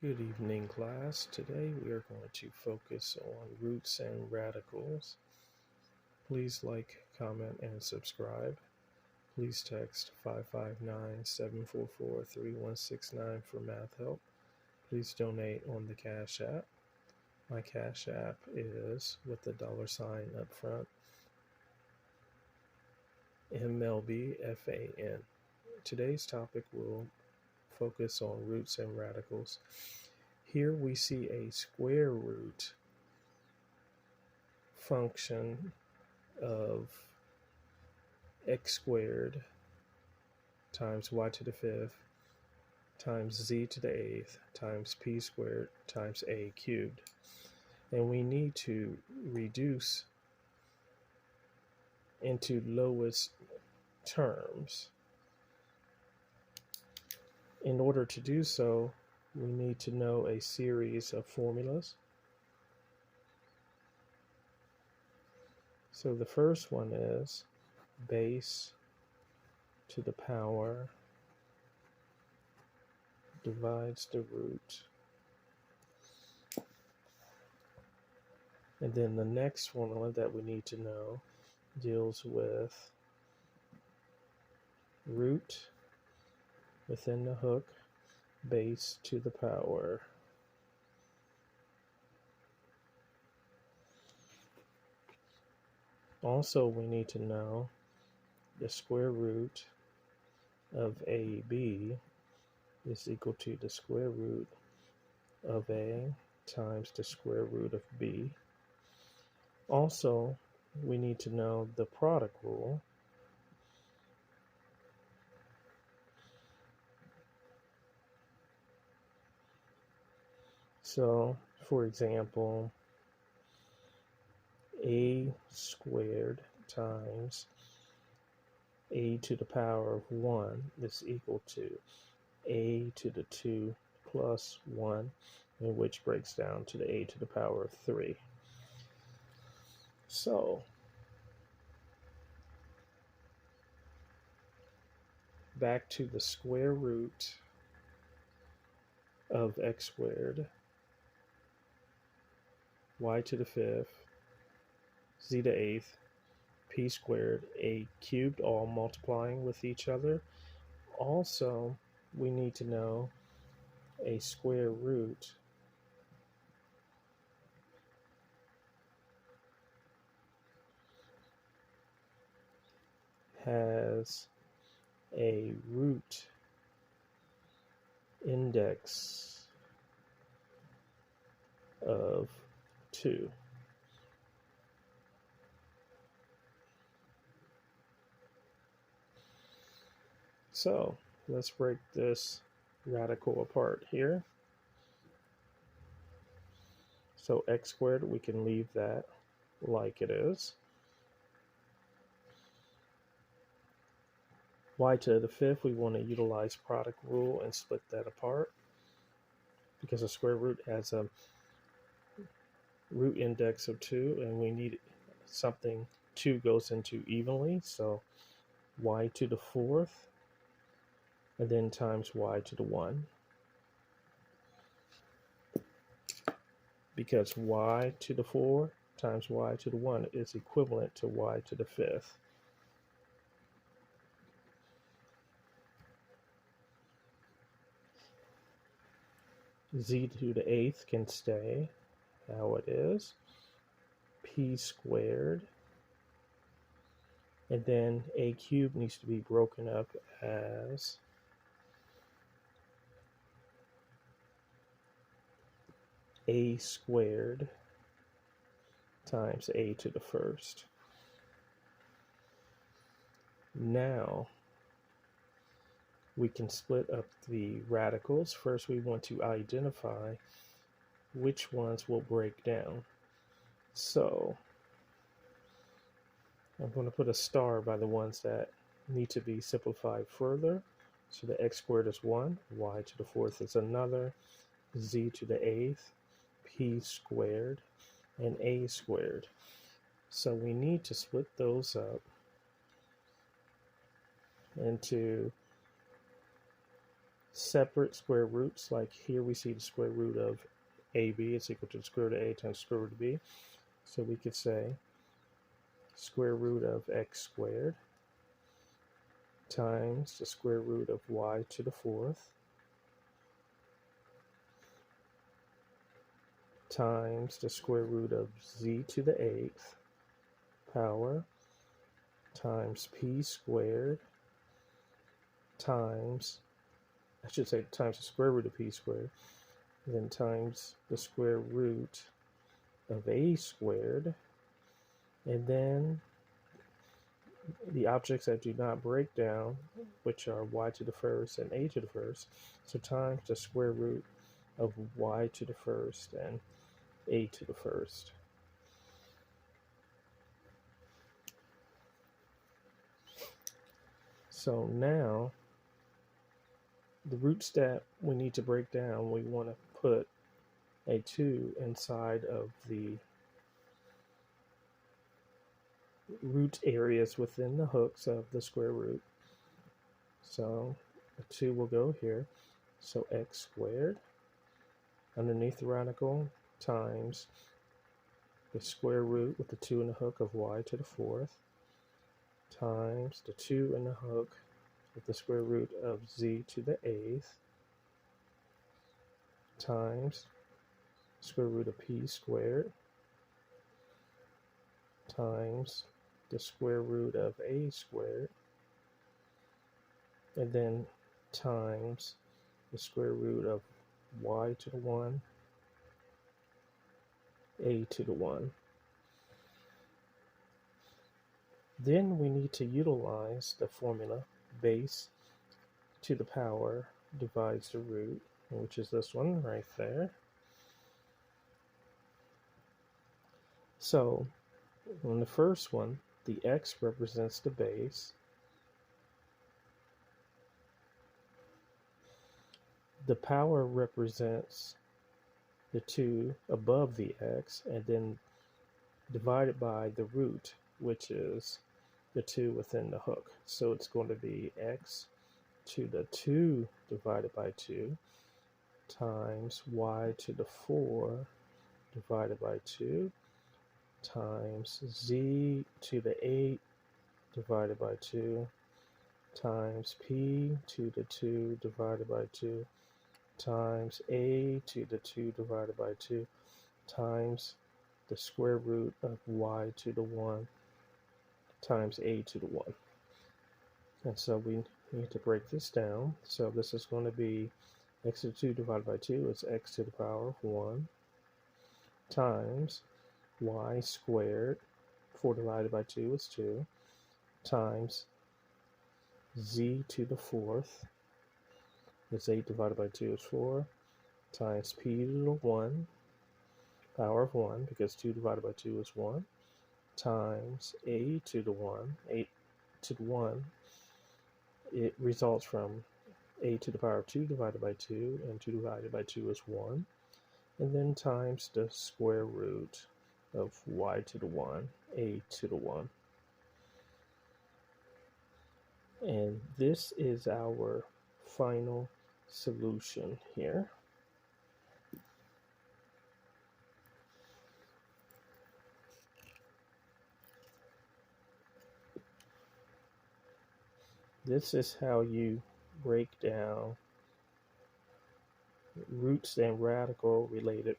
Good evening, class. Today we are going to focus on roots and radicals. Please like, comment, and subscribe. Please text 559-744-3169 for math help. Please donate on the Cash App. My Cash App is with the $ up front, MLBFAN. Today's topic will focus on roots and radicals. Here we see a square root function of x squared times y to the fifth times z to the eighth times p squared times a cubed. And we need to reduce into lowest terms. In order to do so, we need to know a series of formulas. So the first one is base to the power divides the root. And then the next formula that we need to know deals with root within the hook, base to the power. Also, we need to know the square root of AB is equal to the square root of A times the square root of B. Also, we need to know the product rule. So, for example, A squared times A to the power of 1 is equal to A to the 2 plus 1, which breaks down to the A to the power of 3. So, back to the square root of x squared, y to the fifth, z to the eighth, p squared, a cubed, all multiplying with each other. Also, we need to know a square root has a root index of 2. So let's break this radical apart here. So x squared, we can leave that like it is. Y to the fifth, we want to utilize product rule and split that apart because a square root has a root index of 2 and we need something 2 goes into evenly. So y to the fourth and then times y to the 1. Because y to the 4 times y to the 1 is equivalent to y to the fifth. Z to the eighth can stay how it is. P squared. And then a cubed needs to be broken up as a squared times a to the first. Now we can split up the radicals. First, we want to identify which ones will break down. So I'm going to put a star by the ones that need to be simplified further. So the x squared is 1, y to the fourth is another, z to the eighth, p squared, and a squared. So we need to split those up into separate square roots. Like here we see the square root of AB is equal to the square root of A times the square root of B. So we could say square root of x squared times the square root of y to the fourth times the square root of z to the eighth power times p squared times, I should say times the square root of p squared, and then times the square root of a squared, and then the objects that do not break down, which are y to the first and a to the first, so times the square root of y to the first and a to the first. So now the roots that we need to break down, we want to put a 2 inside of the root areas within the hooks of the square root. So a 2 will go here. So x squared underneath the radical times the square root with the 2 in the hook of y to the fourth times the 2 in the hook with the square root of z to the eighth times square root of p squared times the square root of a squared, and then times the square root of y to the 1, a to the 1. Then we need to utilize the formula base to the power divides the root, which is this one right there. So on the first one, the x represents the base. The power represents the 2 above the x, and then divided by the root, which is the 2 within the hook. So it's going to be x to the 2 divided by 2 times y to the 4 divided by 2 times z to the 8 divided by 2 times p to the 2 divided by 2 times a to the 2 divided by 2 times the square root of y to the 1 times a to the 1. And so we need to break this down. So this is going to be x to the 2 divided by 2 is x to the power of 1 times y squared, 4 divided by 2 is 2, times z to the 4th, is 8 divided by 2 is 4, times p to the 1, power of 1, because 2 divided by 2 is 1, times a to the 1, 8 to the 1, it results from a to the power of 2 divided by 2, and 2 divided by 2 is 1, and then times the square root of y to the 1, a to the 1. And this is our final solution here. This is how you break down roots and radical related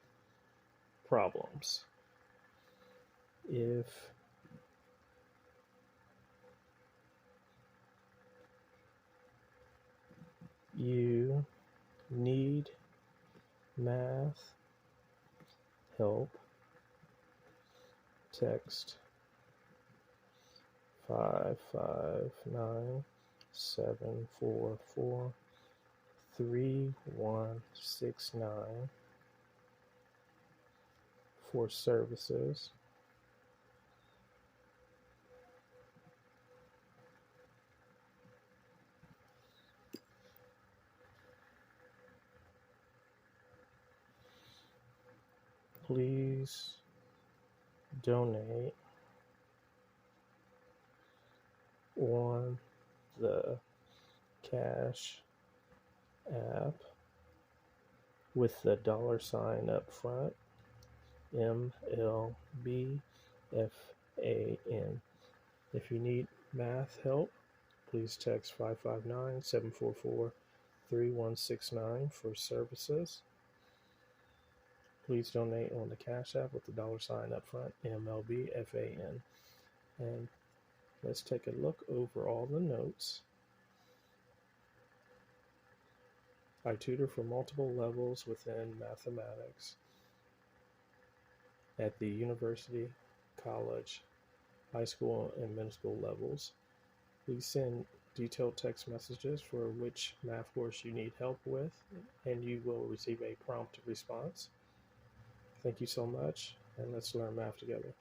problems. If you need math help, text 559-744-3169 for services. Please donate on the Cash app with the $ up front, MLBFAN. If you need math help, please text 559-744-3169 for services. Please donate on the Cash App with the $ up front, MLBFAN. And let's take a look over all the notes. I tutor for multiple levels within mathematics at the university, college, high school, and middle school levels. Please send detailed text messages for which math course you need help with, and you will receive a prompt response. Thank you so much, and let's learn math together.